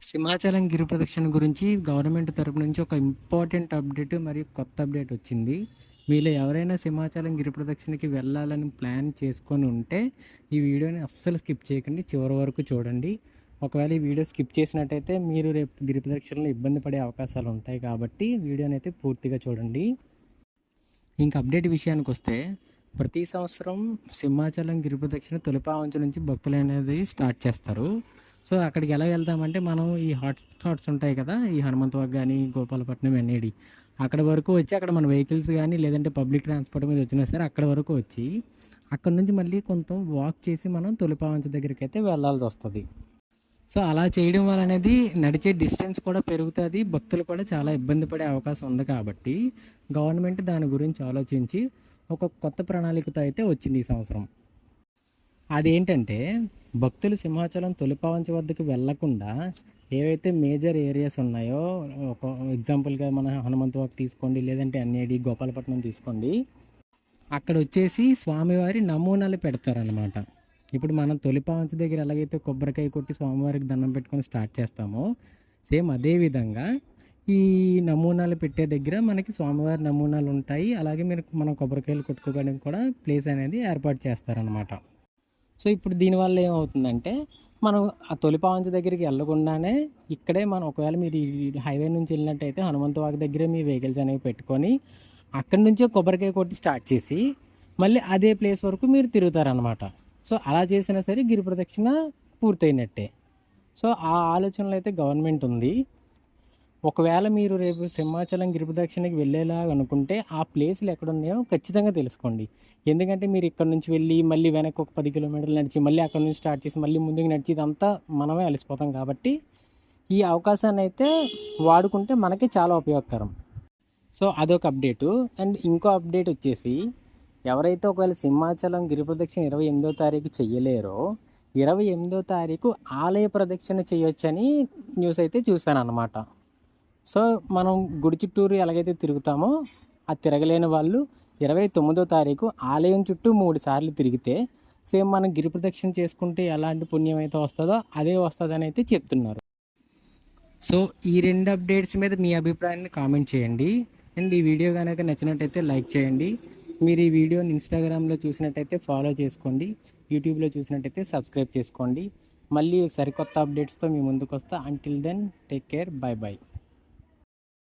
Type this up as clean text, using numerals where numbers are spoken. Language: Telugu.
సింహాచలం గిరి ప్రదక్షిణ గురించి గవర్నమెంట్ తరపు నుంచి ఒక ఇంపార్టెంట్ అప్డేట్ మరియు కొత్త అప్డేట్ వచ్చింది. మీలో ఎవరైనా సింహాచలం గిరి ప్రదక్షిణకి వెళ్ళాలని ప్లాన్ చేసుకొని ఉంటే ఈ వీడియోని అస్సలు స్కిప్ చేయకండి, చివరి వరకు చూడండి. ఒకవేళ ఈ వీడియో స్కిప్ చేసినట్టయితే మీరు రేపు గిరి ప్రదక్షిణలో ఇబ్బంది పడే అవకాశాలు ఉంటాయి కాబట్టి వీడియోని అయితే పూర్తిగా చూడండి. ఇంక అప్డేట్ విషయానికి వస్తే, ప్రతి సంవత్సరం సింహాచలం గిరి ప్రదక్షిణ తొలిపావంచు నుంచి భక్తులు అనేది స్టార్ట్ చేస్తారు. సో అక్కడికి ఎలా వెళ్తామంటే, మనం ఈ హాట్స్ ఉంటాయి కదా, ఈ హనుమంతవాగ్ కానీ గోపాలపట్నం ఎన్ఏడి అక్కడ వరకు వచ్చి అక్కడ మన వెహికల్స్ కానీ లేదంటే పబ్లిక్ ట్రాన్స్పోర్ట్ మీద వచ్చినా సరే అక్కడ వరకు వచ్చి అక్కడ నుంచి మళ్ళీ కొంత వాక్ చేసి మనం తొలిపావంచ దగ్గరికి అయితే వెళ్ళాల్సి వస్తుంది. సో అలా చేయడం వల్ల అనేది నడిచే డిస్టెన్స్ కూడా పెరుగుతుంది, భక్తులు కూడా చాలా ఇబ్బంది పడే అవకాశం ఉంది. కాబట్టి గవర్నమెంట్ దాని గురించి ఆలోచించి ఒక కొత్త ప్రణాళికతో అయితే వచ్చింది ఈ సంవత్సరం. అదేంటంటే, భక్తులు సింహాచలం తొలిపావంచ వద్దకు వెళ్లకుండా ఏవైతే మేజర్ ఏరియాస్ ఉన్నాయో, ఒక ఎగ్జాంపుల్గా మన హనుమంతవాక్ తీసుకోండి, లేదంటే ఎన్ఏడి గోపాలపట్నం తీసుకోండి, అక్కడ వచ్చేసి స్వామివారి నమూనాలు పెడతారనమాట. ఇప్పుడు మనం తొలిపావంచ దగ్గర ఎలాగైతే కొబ్బరికాయ కొట్టి స్వామివారికి దండం పెట్టుకొని స్టార్ట్ చేస్తామో, సేమ్ అదే విధంగా ఈ నమూనాలు పెట్టే దగ్గర మనకి స్వామివారి నమూనాలు ఉంటాయి. అలాగే మనం కొబ్బరికాయలు కొట్టుకోవడానికి కూడా ప్లేస్ అనేది ఏర్పాటు చేస్తారనమాట. సో ఇప్పుడు దీనివల్ల ఏమవుతుందంటే, మనం ఆ తొలిపావంచ దగ్గరికి వెళ్ళకుండానే ఇక్కడే మనం, ఒకవేళ మీరు ఈ హైవే నుంచి వెళ్ళినట్టయితే హనుమంతవాగ్ దగ్గరే మీ వెహికల్స్ అనేవి పెట్టుకొని అక్కడి నుంచే కొబ్బరికాయ కొట్టి స్టార్ట్ చేసి మళ్ళీ అదే ప్లేస్ వరకు మీరు తిరుగుతారనమాట. సో అలా చేసినా సరే గిరి ప్రదక్షిణ పూర్తయినట్టే. సో ఆ ఆలోచనలో అయితే గవర్నమెంట్ ఉంది. ఒకవేళ మీరు రేపు సింహాచలం గిరి ప్రదక్షిణకి వెళ్ళేలా అనుకుంటే ఆ ప్లేస్లు ఎక్కడున్నాయో ఖచ్చితంగా తెలుసుకోండి. ఎందుకంటే మీరు ఇక్కడ నుంచి వెళ్ళి మళ్ళీ వెనక్కి ఒక 10 కిలోమీటర్లు నడిచి మళ్ళీ అక్కడ నుంచి స్టార్ట్ చేసి మళ్ళీ ముందుకు నడిచి ఇదంతా మనమే అలసిపోతాం. కాబట్టి ఈ అవకాశాన్ని అయితే వాడుకుంటే మనకి చాలా ఉపయోగకరం. సో అదొక అప్డేటు. అండ్ ఇంకో అప్డేట్ వచ్చేసి, ఎవరైతే ఒకవేళ సింహాచలం గిరి ప్రదక్షిణ 28వ తారీఖు చెయ్యలేరో 28వ తారీఖు ఆలయ ప్రదక్షిణ చేయొచ్చని న్యూస్ అయితే చూశాను అన్నమాట. సో మనం గుడి చుట్టూరు ఎలాగైతే తిరుగుతామో ఆ తిరగలేని వాళ్ళు 29వ తారీఖు ఆలయం చుట్టూ 3 సార్లు తిరిగితే సేమ్ మనం గిరి ప్రదక్షిణ చేసుకుంటే ఎలాంటి పుణ్యం అయితే వస్తుందో అదే వస్తుందని అయితే చెప్తున్నారు. సో ఈ 2 అప్డేట్స్ మీద మీ అభిప్రాయాన్ని కామెంట్ చేయండి. అండ్ ఈ వీడియో కనుక నచ్చినట్టయితే లైక్ చేయండి. మీరు ఈ వీడియోని ఇన్స్టాగ్రామ్లో చూసినట్టయితే ఫాలో చేసుకోండి, యూట్యూబ్లో చూసినట్టయితే సబ్స్క్రైబ్ చేసుకోండి. మళ్ళీ సరికొత్త అప్డేట్స్తో మీ ముందుకు వస్తా. Until then take care, bye by.